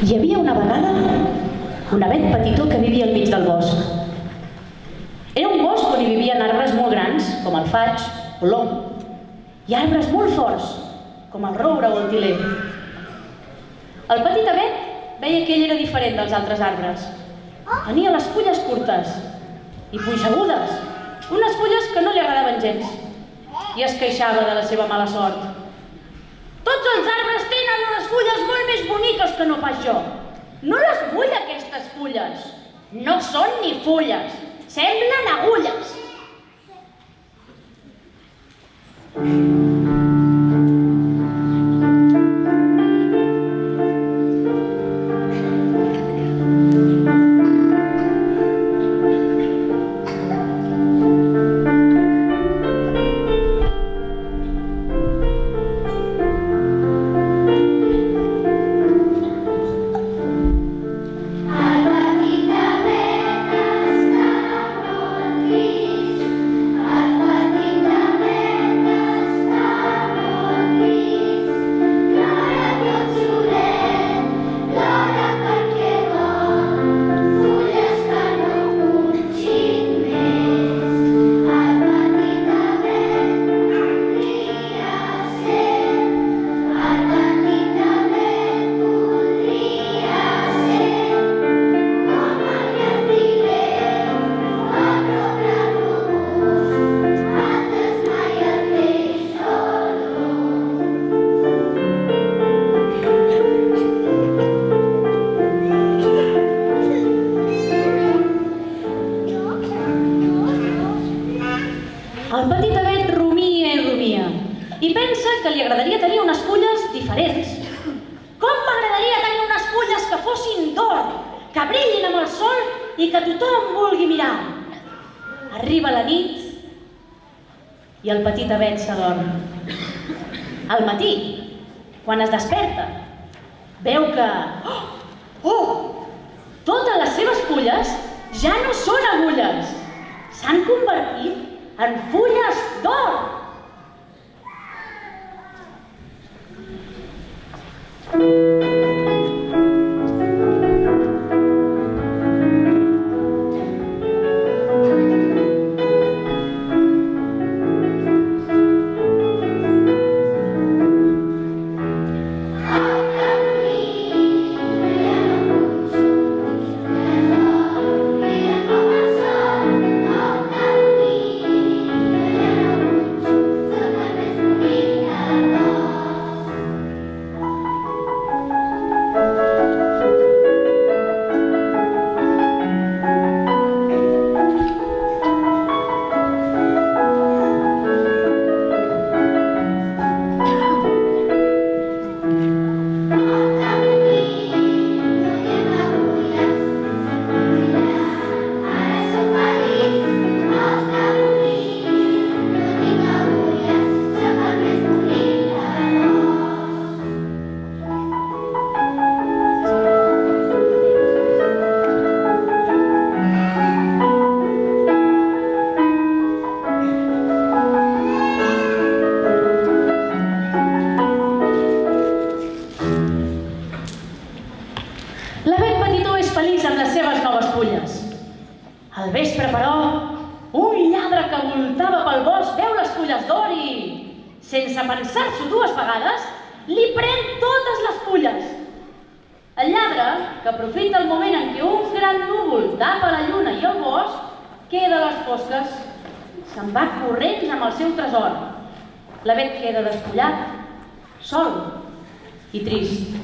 Hi havia una vegada un avet petitó que vivia al mig del bosc. Era un bosc on hi vivien arbres molt grans, com el faig o l'om, i arbres molt forts, com el roure o el tiler. El petit avet veia que ell era diferent dels altres arbres. Tenia les fulles curtes i punxegudes, unes fulles que no li agradaven gens, i es queixava de la seva mala sort. Tots els arbres tenen unes fulles molt més boniques que no pas jo. No les vull, aquestes fulles. No són ni fulles, semblen agulles. El petit avet rumia i rumia i pensa que li agradaria tenir unes fulles diferents. Com m'agradaria tenir unes fulles que fossin d'or, que brillin amb el sol i que tothom vulgui mirar. Arriba la nit i el petit avet s'adorm. Al matí, quan es desperta, veu que... totes les seves fulles ja no són agulles, s'han convertit en fulles d'or! L'avet petitó és feliç amb les seves noves fulles. Al vespre, però, un lladre que voltava pel bosc veu les fulles d'or i, sense pensar-s'ho dues vegades, li pren totes les fulles. El lladre, que aprofita el moment en què un gran núvol tapa la lluna i el bosc, queda a les fosques. Se'n va corrents amb el seu tresor. L'avet queda despullat, sol i trist.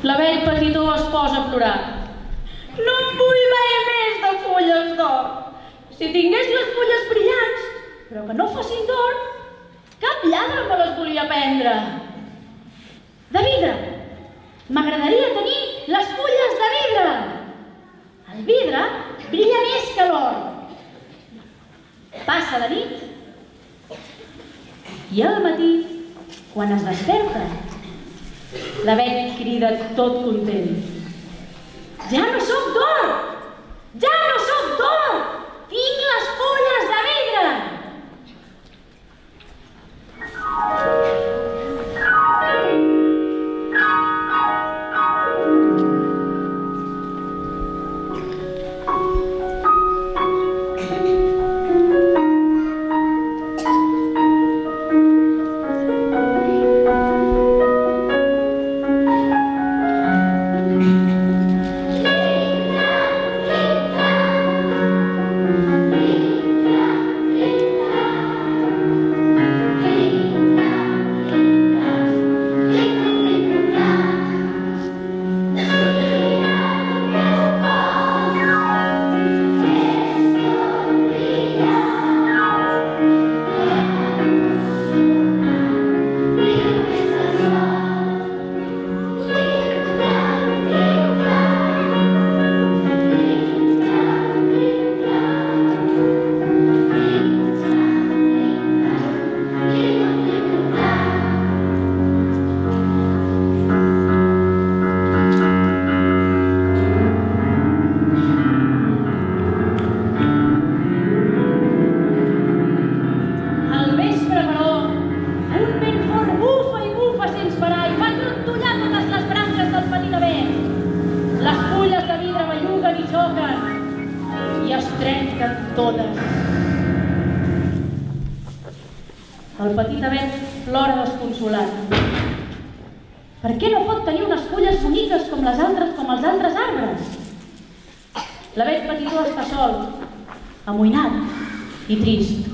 L'Abel petitó es posa a plorar. No en vull mai més de fulles d'or. Si tingués les fulles brillants, però que no fossin d'or, cap lladre me les volia prendre. De vidre. M'agradaria tenir les fulles de vidre. El vidre brilla més que l'or. Passa la nit i al matí, quan es desperta, l'Abel crida tot content. Ja no soc d'or! Ja no soc d'or! Tinc les fulles de vidre! El petit Abel plora desconsolat. Per què no pot tenir unes fulles boniques com els altres arbres? L'Abel petitó està sol, amoïnat i trist.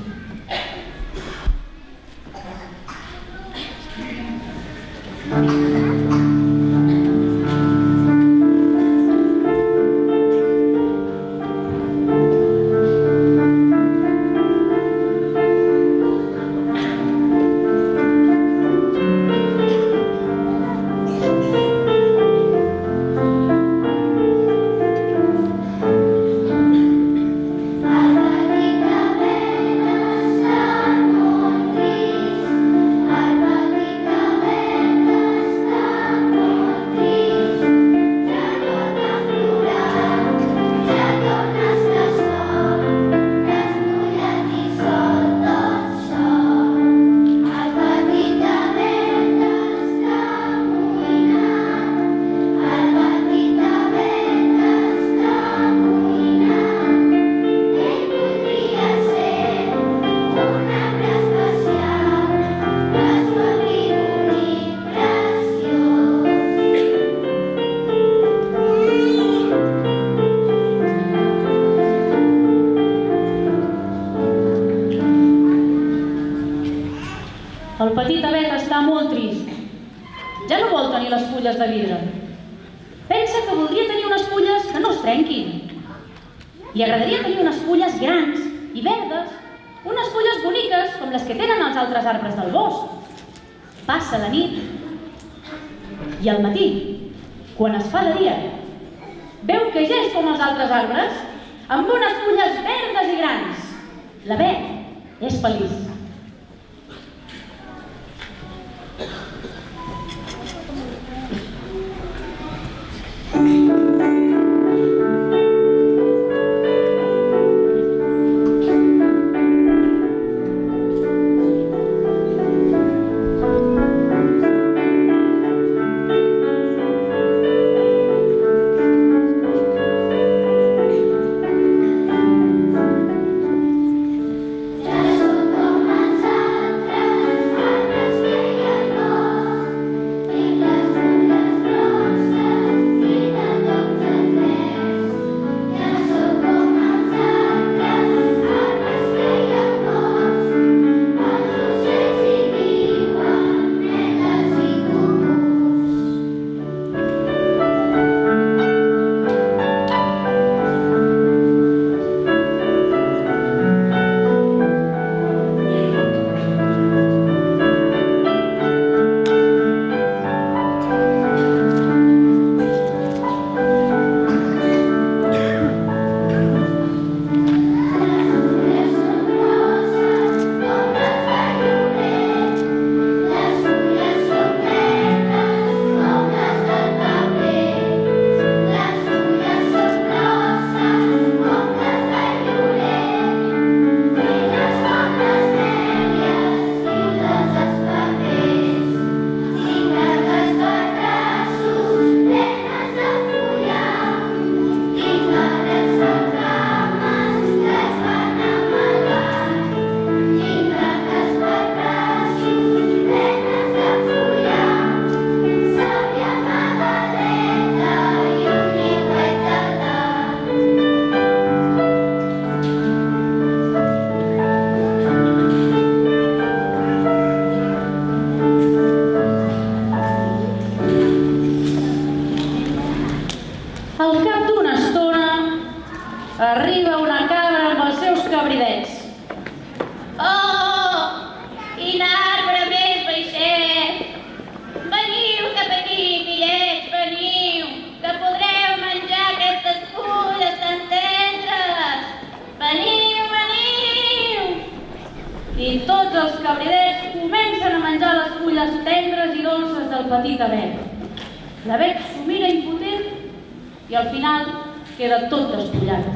El petit Abel està molt trist. Ja no vol tenir les fulles de vidre. Pensa que voldria tenir unes fulles que no es trenquin. Li agradaria tenir unes fulles grans i verdes, unes fulles boniques com les que tenen els altres arbres del bosc. Passa la nit i al matí, quan es fa de dia, veu que ja és com els altres arbres, amb unes fulles verdes i grans. L'Abel és feliç. Arriba una cabra amb els seus cabridets. Oh, quin arbre més baixet! Veniu cap aquí, fillets, veniu, que podreu menjar aquestes fulles tan tendres. Veniu, veniu! I tots els cabridets comencen a menjar les fulles tendres i dolces del petit avet. L'avet s'ho mira impotent i al final queda tot despullat.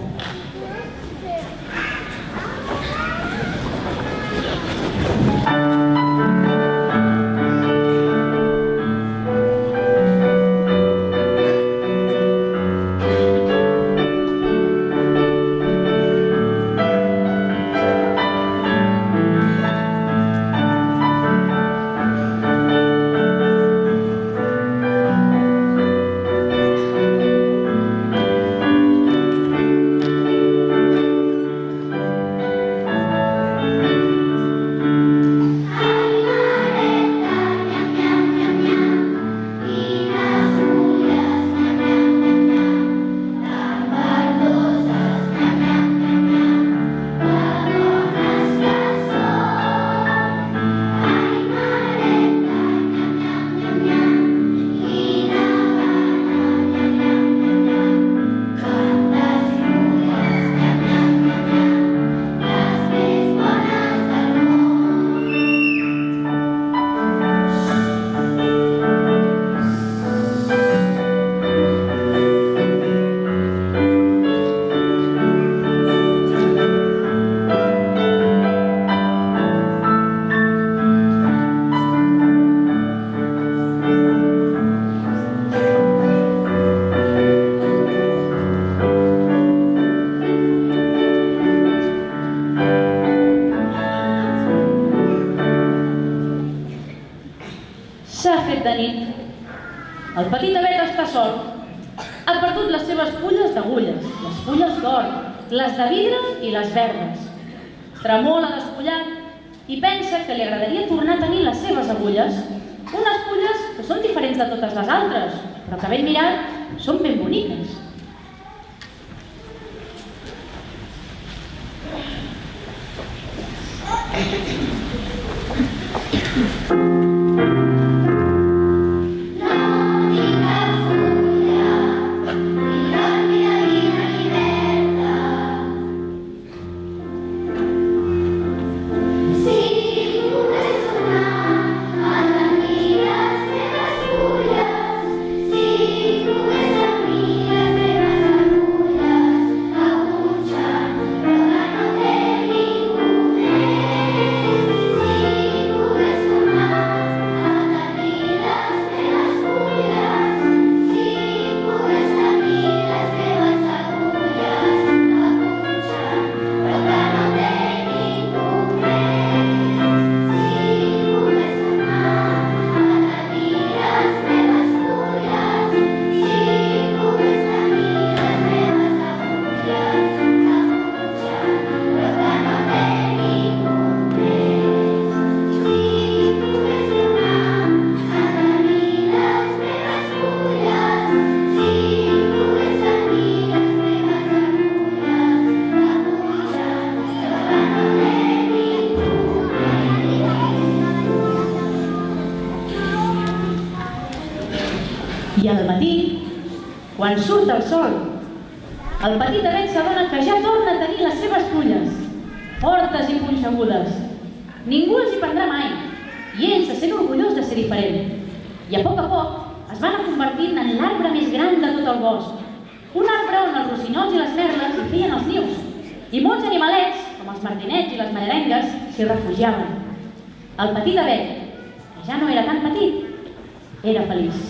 S'ha fet de nit. El petit avet està sol. Ha perdut les seves fulles d'agulles, les fulles d'or, les de vidre i les verdes. Tremola despullat i pensa que li agradaria tornar a tenir les seves agulles, unes fulles que són diferents de totes les altres, però que ben mirat són ben boniques. I al matí, quan surt el sol, el petit avet s'adona que ja torna a tenir les seves fulles, fortes i punxegudes. Ningú els hi prendrà mai, i ell se sent orgullós de ser diferent. I a poc es van convertint en l'arbre més gran de tot el bosc. Un arbre on els rossinyols i les merles hi feien els nius, i molts animalets, com els martinets i les mallerengues, s'hi refugiaven. El petit avet, que ja no era tan petit, era feliç.